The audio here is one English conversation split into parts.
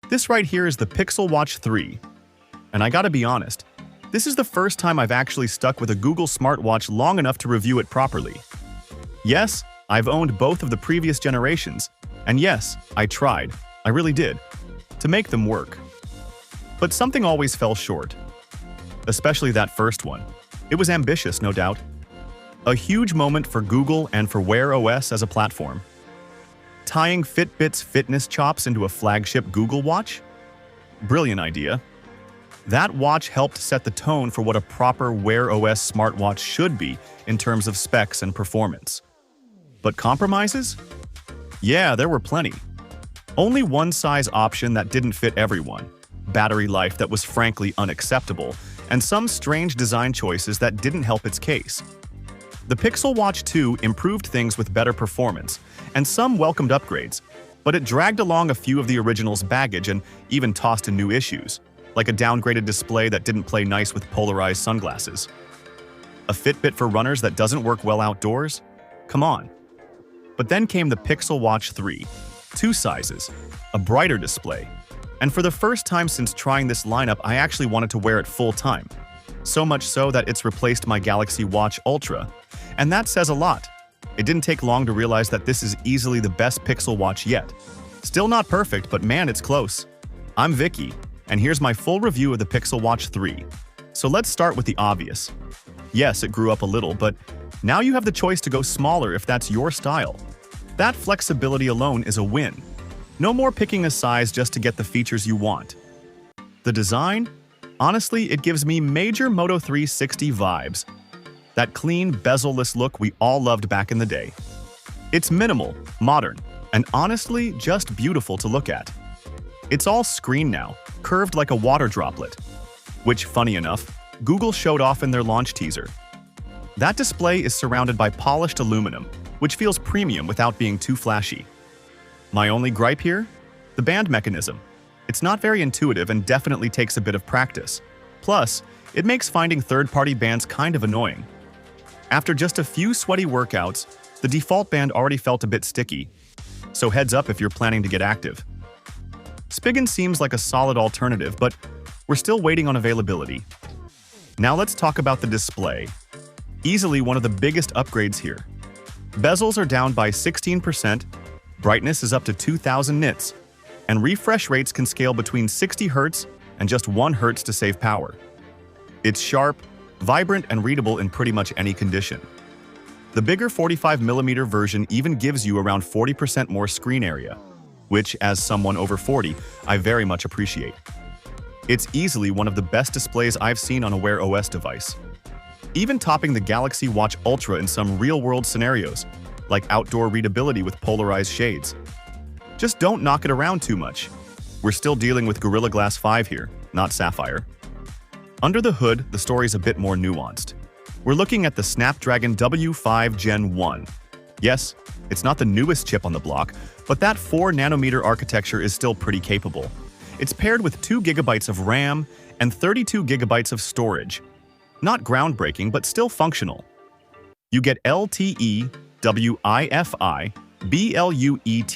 This right here is the Pixel Watch 3. And I gotta be honest, this is the first time I've actually stuck with a Google smartwatch long enough to review it properly. Yes, I've owned both of the previous generations, and yes, I tried, I really did, to make them work. But something always fell short. Especially that first one. It was ambitious, no doubt. A huge moment for Google and for Wear OS as a platform. Tying Fitbit's fitness chops into a flagship Google Watch? Brilliant idea. That watch helped set the tone for what a proper Wear OS smartwatch should be in terms of specs and performance. But compromises? Yeah, there were plenty. Only one size option that didn't fit everyone, battery life that was frankly unacceptable, and some strange design choices that didn't help its case. The Pixel Watch 2 improved things with better performance, and some welcomed upgrades, but it dragged along a few of the original's baggage and even tossed in new issues, like a downgraded display that didn't play nice with polarized sunglasses. A Fitbit for runners that doesn't work well outdoors? Come on. But then came the Pixel Watch 3, two sizes, a brighter display, and for the first time since trying this lineup, I actually wanted to wear it full time. So much so that it's replaced my Galaxy Watch Ultra, and that says a lot. It didn't take long to realize that this is easily the best Pixel Watch yet. Still not perfect, but man, it's close. I'm Vicky, and here's my full review of the Pixel Watch 3. So let's start with the obvious. Yes, it grew up a little, but now you have the choice to go smaller if that's your style. That flexibility alone is a win. No more picking a size just to get the features you want. The design? Honestly, it gives me major Moto 360 vibes. That clean, bezel-less look we all loved back in the day. It's minimal, modern, and honestly, just beautiful to look at. It's all screen now, curved like a water droplet, which, funny enough, Google showed off in their launch teaser. That display is surrounded by polished aluminum, which feels premium without being too flashy. My only gripe here? The band mechanism. It's not very intuitive and definitely takes a bit of practice. Plus, it makes finding third-party bands kind of annoying. After just a few sweaty workouts, the default band already felt a bit sticky, so heads up if you're planning to get active. Spigen seems like a solid alternative, but we're still waiting on availability. Now let's talk about the display. Easily one of the biggest upgrades here. Bezels are down by 16%, brightness is up to 2000 nits, and refresh rates can scale between 60 Hz and just 1 Hz to save power. It's sharp, vibrant, and readable in pretty much any condition. The bigger 45mm version even gives you around 40% more screen area, which, as someone over 40, I very much appreciate. It's easily one of the best displays I've seen on a Wear OS device. Even topping the Galaxy Watch Ultra in some real-world scenarios, like outdoor readability with polarized shades. Just don't knock it around too much. We're still dealing with Gorilla Glass 5 here, not Sapphire. Under the hood, the story's a bit more nuanced. We're looking at the Snapdragon W5 Gen 1. Yes, it's not the newest chip on the block, but that 4nm architecture is still pretty capable. It's paired with 2GB of RAM and 32GB of storage. Not groundbreaking, but still functional. You get LTE, Wi-Fi, BLUETOOTH,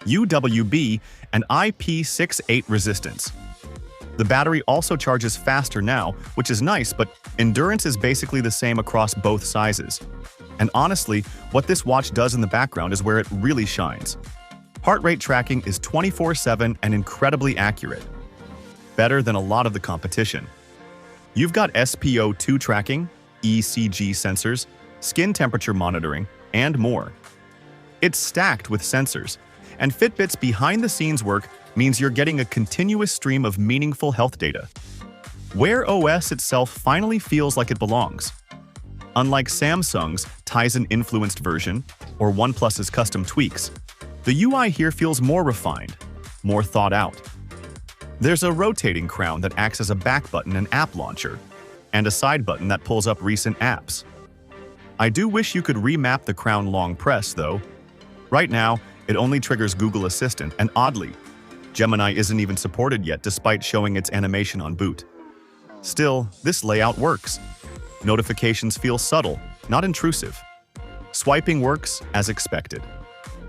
UWB, and IP68 resistance. The battery also charges faster now, which is nice, but endurance is basically the same across both sizes. And honestly, what this watch does in the background is where it really shines. Heart rate tracking is 24/7 and incredibly accurate. Better than a lot of the competition. You've got SpO2 tracking, ECG sensors, skin temperature monitoring, and more. It's stacked with sensors, and Fitbit's behind-the-scenes work means you're getting a continuous stream of meaningful health data. Wear OS itself finally feels like it belongs. Unlike Samsung's Tizen-influenced version or OnePlus's custom tweaks, the UI here feels more refined, more thought out. There's a rotating crown that acts as a back button and app launcher, and a side button that pulls up recent apps. I do wish you could remap the crown long press, though. Right now, it only triggers Google Assistant, and oddly, Gemini isn't even supported yet despite showing its animation on boot. Still, this layout works. Notifications feel subtle, not intrusive. Swiping works as expected.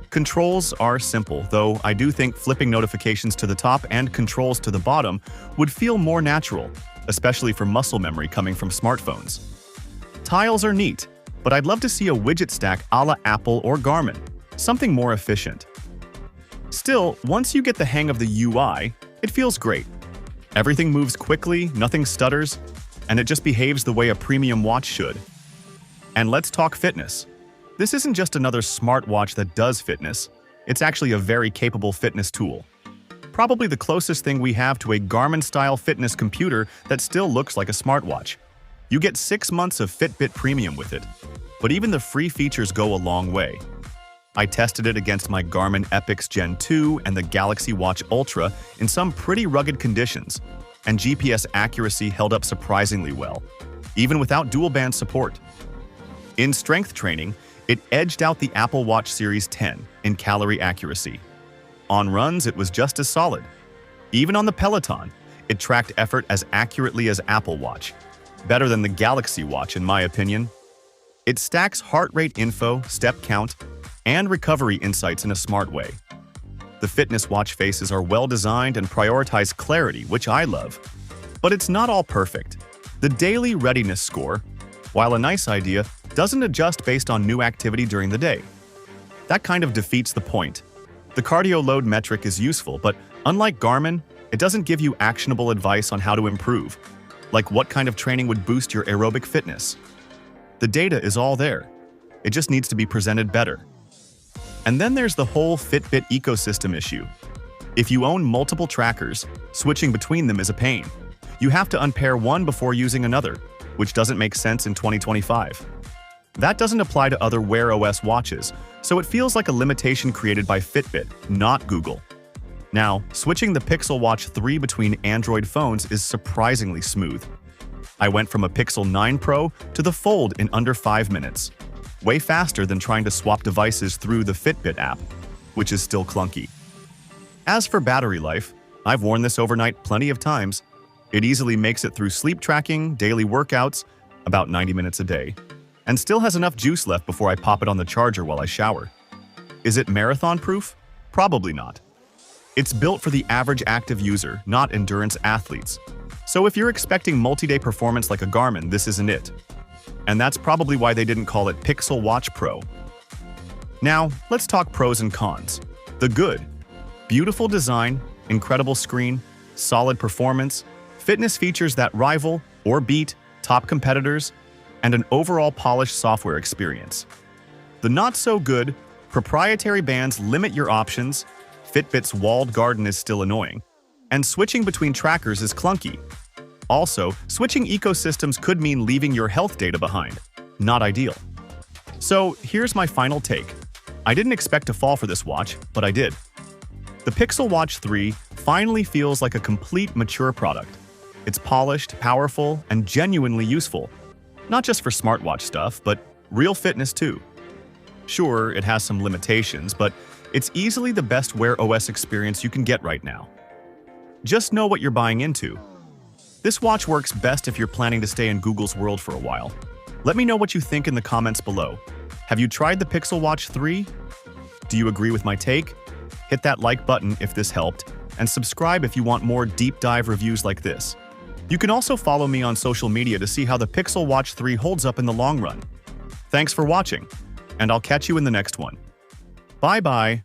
Controls are simple, though I do think flipping notifications to the top and controls to the bottom would feel more natural, especially for muscle memory coming from smartphones. Tiles are neat, but I'd love to see a widget stack a la Apple or Garmin, something more efficient. Still, once you get the hang of the UI, it feels great. Everything moves quickly, nothing stutters, and it just behaves the way a premium watch should. And let's talk fitness. This isn't just another smartwatch that does fitness, it's actually a very capable fitness tool. Probably the closest thing we have to a Garmin-style fitness computer that still looks like a smartwatch. You get 6 months of Fitbit Premium with it, but even the free features go a long way. I tested it against my Garmin Epix Gen 2 and the Galaxy Watch Ultra in some pretty rugged conditions, and GPS accuracy held up surprisingly well, even without dual-band support. In strength training, it edged out the Apple Watch Series 10 in calorie accuracy. On runs, it was just as solid. Even on the Peloton, it tracked effort as accurately as Apple Watch. Better than the Galaxy Watch, in my opinion. It stacks heart rate info, step count, and recovery insights in a smart way. The fitness watch faces are well-designed and prioritize clarity, which I love. But it's not all perfect. The daily readiness score, while a nice idea, doesn't adjust based on new activity during the day. That kind of defeats the point. The cardio load metric is useful, but unlike Garmin, it doesn't give you actionable advice on how to improve, like what kind of training would boost your aerobic fitness. The data is all there. It just needs to be presented better. And then there's the whole Fitbit ecosystem issue. If you own multiple trackers, switching between them is a pain. You have to unpair one before using another, which doesn't make sense in 2025. That doesn't apply to other Wear OS watches, so it feels like a limitation created by Fitbit, not Google. Now, switching the Pixel Watch 3 between Android phones is surprisingly smooth. I went from a Pixel 9 Pro to the Fold in under 5 minutes, way faster than trying to swap devices through the Fitbit app, which is still clunky. As for battery life, I've worn this overnight plenty of times. It easily makes it through sleep tracking, daily workouts, about 90 minutes a day, and still has enough juice left before I pop it on the charger while I shower. Is it marathon-proof? Probably not. It's built for the average active user, not endurance athletes. So if you're expecting multi-day performance like a Garmin, this isn't it. And that's probably why they didn't call it Pixel Watch Pro. Now, let's talk pros and cons. The good. Beautiful design, incredible screen, solid performance, fitness features that rival or beat top competitors, and an overall polished software experience. The not-so-good, proprietary bands limit your options, Fitbit's walled garden is still annoying, and switching between trackers is clunky. Also, switching ecosystems could mean leaving your health data behind. Not ideal. So, here's my final take. I didn't expect to fall for this watch, but I did. The Pixel Watch 3 finally feels like a complete, mature product. It's polished, powerful, and genuinely useful. Not just for smartwatch stuff, but real fitness too. Sure, it has some limitations, but it's easily the best Wear OS experience you can get right now. Just know what you're buying into. This watch works best if you're planning to stay in Google's world for a while. Let me know what you think in the comments below. Have you tried the Pixel Watch 3? Do you agree with my take? Hit that like button if this helped, and subscribe if you want more deep dive reviews like this. You can also follow me on social media to see how the Pixel Watch 3 holds up in the long run. Thanks for watching, and I'll catch you in the next one. Bye-bye.